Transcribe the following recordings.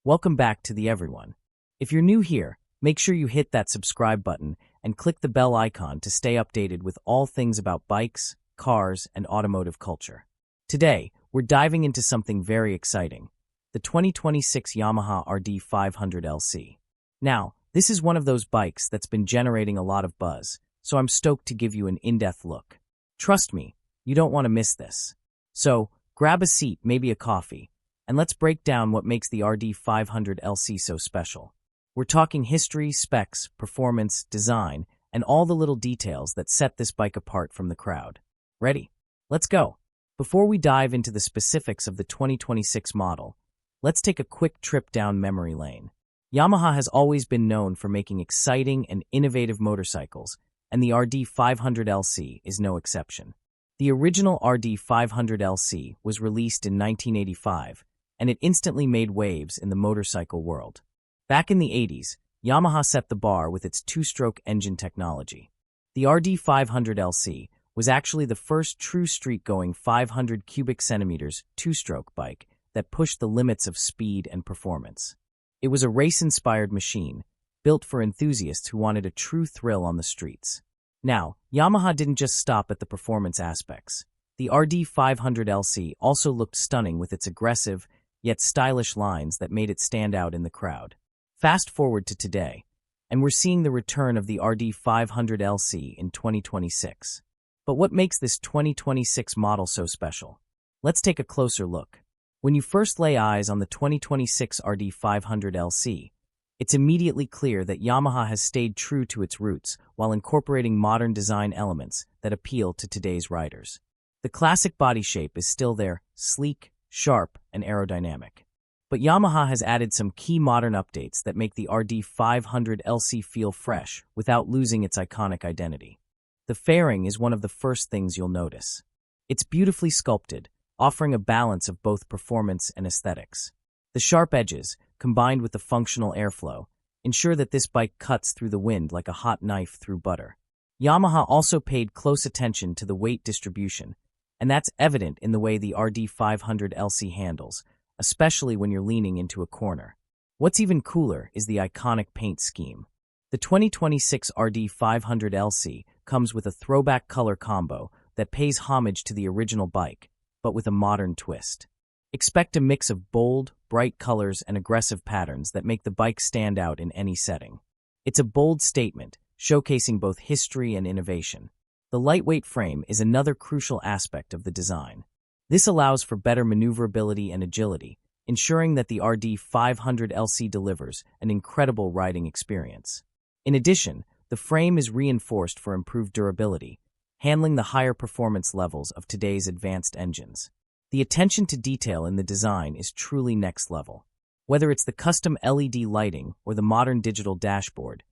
Welcome back to the everyone. If you're new here, make sure you hit that subscribe button and click the bell icon to stay updated with all things about bikes, cars, and automotive culture. Today, we're diving into something very exciting, the 2026 Yamaha RD500LC. Now, this is one of those bikes that's been generating a lot of buzz, so I'm stoked to give you an in-depth look. Trust me, you don't want to miss this. So, grab a seat, maybe a coffee, and let's break down what makes the RD500LC so special. We're talking history, specs, performance, design, and all the little details that set this bike apart from the crowd. Ready? Let's go! Before we dive into the specifics of the 2026 model, let's take a quick trip down memory lane. Yamaha has always been known for making exciting and innovative motorcycles, and the RD500LC is no exception. The original RD500LC was released in 1985, and it instantly made waves in the motorcycle world. Back in the 80s, Yamaha set the bar with its two-stroke engine technology. The RD500LC was actually the first true street-going 500 cubic centimeters two-stroke bike that pushed the limits of speed and performance. It was a race-inspired machine, built for enthusiasts who wanted a true thrill on the streets. Now, Yamaha didn't just stop at the performance aspects. The RD500LC also looked stunning with its aggressive, yet stylish lines that made it stand out in the crowd. Fast forward to today, and we're seeing the return of the RD500LC in 2026. But what makes this 2026 model so special? Let's take a closer look. When you first lay eyes on the 2026 RD500LC, it's immediately clear that Yamaha has stayed true to its roots while incorporating modern design elements that appeal to today's riders. The classic body shape is still there, sleek, sharp, and aerodynamic. But Yamaha has added some key modern updates that make the RD500LC feel fresh without losing its iconic identity. The fairing is one of the first things you'll notice. It's beautifully sculpted, offering a balance of both performance and aesthetics. The sharp edges, combined with the functional airflow, ensure that this bike cuts through the wind like a hot knife through butter. Yamaha also paid close attention to the weight distribution, and that's evident in the way the RD500LC handles, especially when you're leaning into a corner. What's even cooler is the iconic paint scheme. The 2026 RD500LC comes with a throwback color combo that pays homage to the original bike, but with a modern twist. Expect a mix of bold, bright colors and aggressive patterns that make the bike stand out in any setting. It's a bold statement, showcasing both history and innovation. The lightweight frame is another crucial aspect of the design. This allows for better maneuverability and agility, ensuring that the RD500LC delivers an incredible riding experience. In addition, the frame is reinforced for improved durability, handling the higher performance levels of today's advanced engines. The attention to detail in the design is truly next level. Whether it's the custom LED lighting or the modern digital dashboard,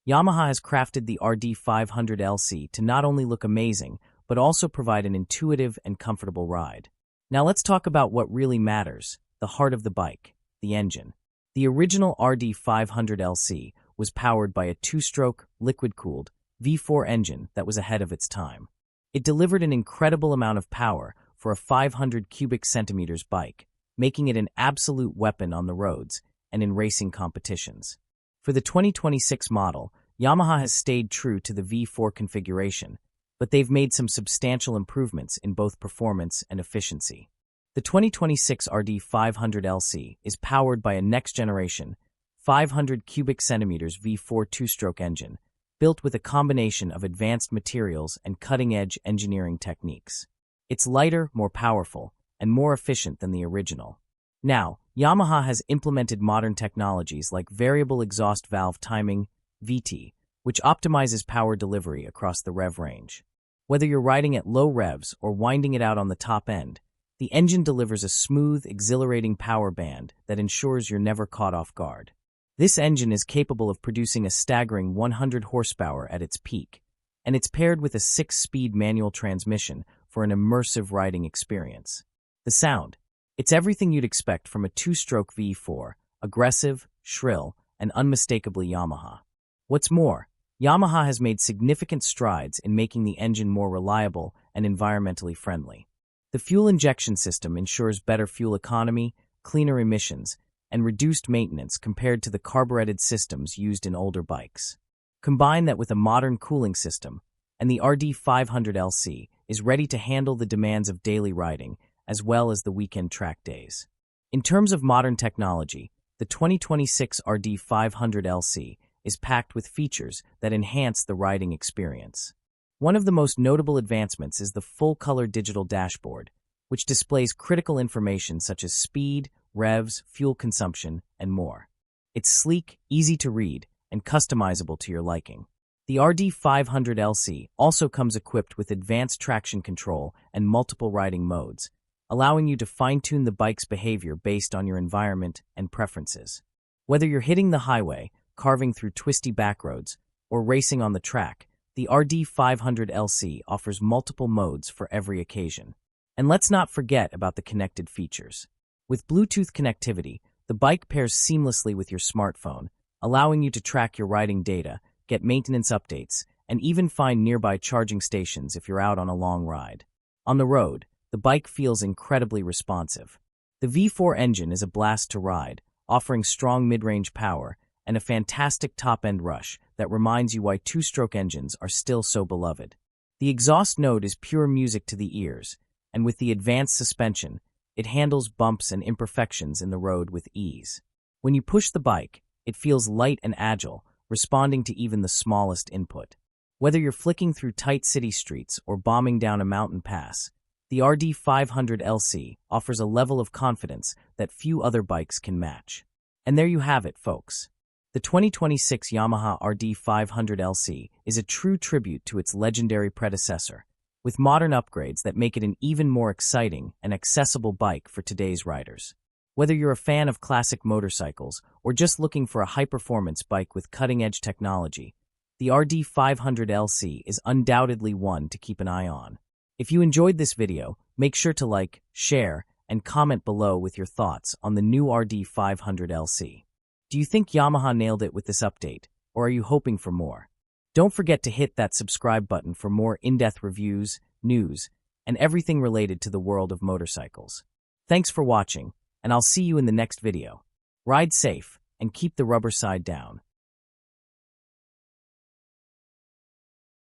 Yamaha has crafted the RD500LC to not only look amazing, but also provide an intuitive and comfortable ride. Now let's talk about what really matters, the heart of the bike, the engine. The original RD500LC was powered by a two-stroke, liquid-cooled V4 engine that was ahead of its time. It delivered an incredible amount of power for a 500 cubic centimeters bike, making it an absolute weapon on the roads and in racing competitions. For the 2026 model, Yamaha has stayed true to the V4 configuration, but they've made some substantial improvements in both performance and efficiency. The 2026 RD500LC is powered by a next-generation 500 cubic centimeters V4 two-stroke engine, built with a combination of advanced materials and cutting-edge engineering techniques. It's lighter, more powerful, and more efficient than the original. Now, Yamaha has implemented modern technologies like variable exhaust valve timing, VT, which optimizes power delivery across the rev range. Whether you're riding at low revs or winding it out on the top end, the engine delivers a smooth, exhilarating power band that ensures you're never caught off guard. This engine is capable of producing a staggering 100 horsepower at its peak, and it's paired with a 6-speed manual transmission for an immersive riding experience. The sound. It's everything you'd expect from a two-stroke V4, aggressive, shrill, and unmistakably Yamaha. What's more, Yamaha has made significant strides in making the engine more reliable and environmentally friendly. The fuel injection system ensures better fuel economy, cleaner emissions, and reduced maintenance compared to the carbureted systems used in older bikes. Combine that with a modern cooling system, and the RD500LC is ready to handle the demands of daily riding as well as the weekend track days. In terms of modern technology, the 2026 RD500LC is packed with features that enhance the riding experience. One of the most notable advancements is the full-color digital dashboard, which displays critical information such as speed, revs, fuel consumption, and more. It's sleek, easy to read, and customizable to your liking. The RD500LC also comes equipped with advanced traction control and multiple riding modes, allowing you to fine-tune the bike's behavior based on your environment and preferences. Whether you're hitting the highway, carving through twisty backroads, or racing on the track, the RD500LC offers multiple modes for every occasion. And let's not forget about the connected features. With Bluetooth connectivity, the bike pairs seamlessly with your smartphone, allowing you to track your riding data, get maintenance updates, and even find nearby charging stations if you're out on a long ride. On the road, the bike feels incredibly responsive. The V4 engine is a blast to ride, offering strong mid-range power and a fantastic top-end rush that reminds you why two-stroke engines are still so beloved. The exhaust note is pure music to the ears, and with the advanced suspension, it handles bumps and imperfections in the road with ease. When you push the bike, it feels light and agile, responding to even the smallest input. Whether you're flicking through tight city streets or bombing down a mountain pass, the RD500LC offers a level of confidence that few other bikes can match. And there you have it, folks. The 2026 Yamaha RD500LC is a true tribute to its legendary predecessor, with modern upgrades that make it an even more exciting and accessible bike for today's riders. Whether you're a fan of classic motorcycles or just looking for a high-performance bike with cutting-edge technology, the RD500LC is undoubtedly one to keep an eye on. If you enjoyed this video, make sure to like, share, and comment below with your thoughts on the new RD500LC. Do you think Yamaha nailed it with this update, or are you hoping for more? Don't forget to hit that subscribe button for more in-depth reviews, news, and everything related to the world of motorcycles. Thanks for watching, and I'll see you in the next video. Ride safe, and keep the rubber side down.